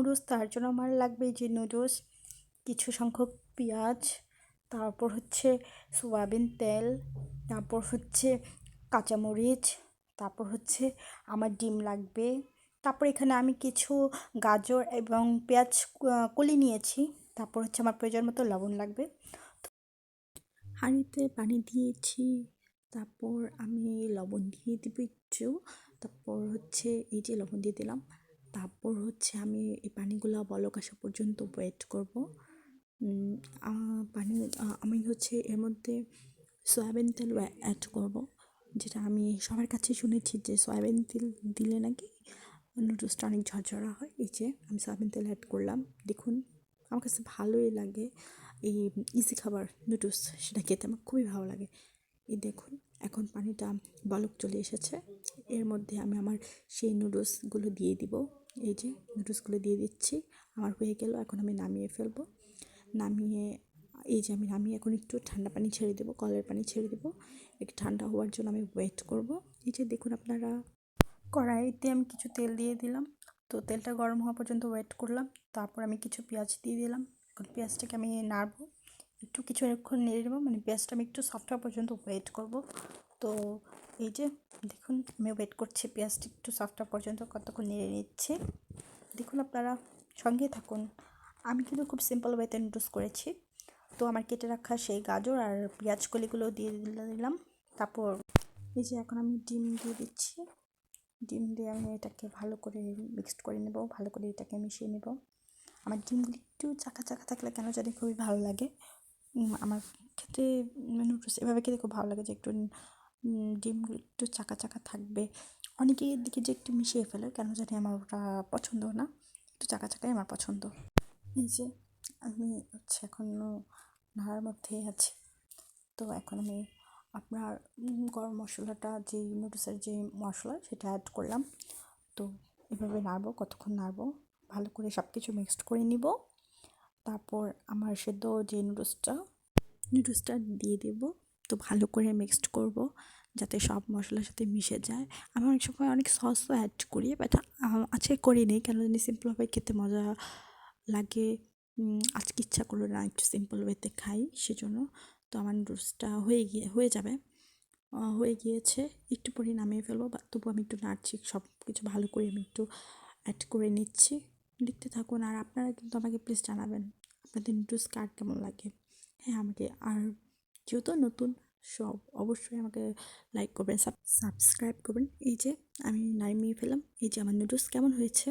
Noodles, তার জন্য আমার লাগবে যে নুডলস, কিছু সংখ্যক পেঁয়াজ, তারপর হচ্ছে সয়াবিন তেল, তারপর হচ্ছে কাঁচামরিচ, তারপর হচ্ছে আমার ডিম লাগবে। তারপর এখানে আমি কিছু গাজর এবং পেঁয়াজ কলি নিয়েছি। তারপর হচ্ছে আমার প্রয়োজন মতো লবণ লাগবে। হাঁড়িতে পানি দিয়েছি, তারপর আমি লবণ দিয়ে দিব একটু, তারপর হচ্ছে এই যে লবণ দিয়ে দিলাম। তারপর হচ্ছে আমি এই পানিগুলো বলক আসা পর্যন্ত ওয়েট করব। আমি হচ্ছে এর মধ্যে সয়াবিন তেল অ্যাড করব, যেটা আমি সবার কাছে শুনেছি যে সয়াবিন তেল দিলে নাকি নুডলসটা অনেক ঝরঝরা হয়। এই যে আমি সয়াবিন তেল অ্যাড করলাম। দেখুন, আমার কাছে ভালোই লাগে এই ইজি খাবার নুডলস, সেটা খেতে আমার খুবই ভালো লাগে। এই দেখুন, এখন পানিটা বলক চলে এসেছে। এর মধ্যে আমি আমার সেই নুডলসগুলো দিয়ে দিব। এই যে নুডলসগুলো দিয়ে দিচ্ছি। আমার হয়ে গেল, এখন আমি নামিয়ে ফেলবো। নামিয়ে আমি নামিয়ে এখন একটু ঠান্ডা পানি ছেড়ে দেবো, কলের পানি ছেড়ে দেবো। একটু ঠান্ডা হওয়ার জন্য আমি ওয়েট করব। এই যে দেখুন আপনারা, কড়াইতে আমি কিছু তেল দিয়ে দিলাম। তো তেলটা গরম হওয়া পর্যন্ত ওয়েট করলাম। তারপর আমি কিছু পেঁয়াজ দিয়ে দিলাম। এখন পেঁয়াজটাকে আমি নাড়বো, একটু কিছুক্ষণ নেড়ে নেবো, মানে পেঁয়াজটা আমি একটু সফট হওয়া পর্যন্ত ওয়েট করব। তো এই যে দেখুন, আমি ওয়েট করছি পেঁয়াজটা একটু সফট হওয়া পর্যন্ত, কতক্ষণ নেড়ে নিচ্ছি। দেখুন আপনারা সঙ্গে থাকুন। আমি কিন্তু খুব সিম্পল ওয়েতে নুডলস করেছি। তো আমার কেটে রাখা সেই গাজর আর পেঁয়াজ কলিগুলো দিয়ে দিলাম। তারপর এই যে এখন আমি ডিম দিয়ে দিচ্ছি। ডিম দিয়ে আমি এটাকে ভালো করে মিক্সড করে নেব, ভালো করে এটাকে মিশিয়ে নেব। আমার ডিমগুলি একটু চাকা চাকা থাকলে কেন জানি খুবই ভালো লাগে। আমার খেতে নুডলস এভাবে খেতে খুব ভালো লাগে, যে একটু ডিমগুলো একটু চাকা চাকা থাকবে। অনেকেই দিকে যে একটু মিশিয়ে ফেলে, কেন জানি আমার ওটা পছন্দ না, একটু চাকা চাকাই আমার পছন্দ। এই যে আমি হচ্ছে এখনও নাড়ার মধ্যেই আছি। তো এখন আমি আপনার গরম মশলাটা, যেই নুডলসের যে মশলা, সেটা অ্যাড করলাম। তো এভাবে নাড়বো, কতক্ষণ নাড়বো, ভালো করে সব কিছু মিক্সড করে নিব। তারপর আমার সেদ্ধ যে নুডলসটা দিয়ে দেব। তো ভালো করে মিক্সড করব যাতে সব মশলার সাথে মিশে যায়। আমি অনেক সময় অনেক সসও অ্যাড করি, বাট আজকে করিনি, কেন জানি সিম্পলভাবে খেতে মজা লাগে। আজকে ইচ্ছা করলো না একটু সিম্পল ওয়েতে খাই, সেজন্য। তো আমার নুডলসটা হয়ে যাবে, হয়ে গিয়েছে। একটু পরে নামিয়ে ফেলবো, বা তবু আমি একটু নাড়ছি, সব কিছু ভালো করে আমি একটু অ্যাড করে নিচ্ছি। দেখতে থাকুন, আর আপনারা কিন্তু আমাকে প্লিজ জানাবেন আপনাদের নুডলস কার কেমন লাগে। হ্যাঁ, আমাকে আর যেহেতু নতুন, সব অবশ্যই আমাকে লাইক করবেন, সাবস্ক্রাইব করবেন। এই যে আমি নামিয়ে ফেলাম। এই যে আমার নুডলস কেমন হয়েছে।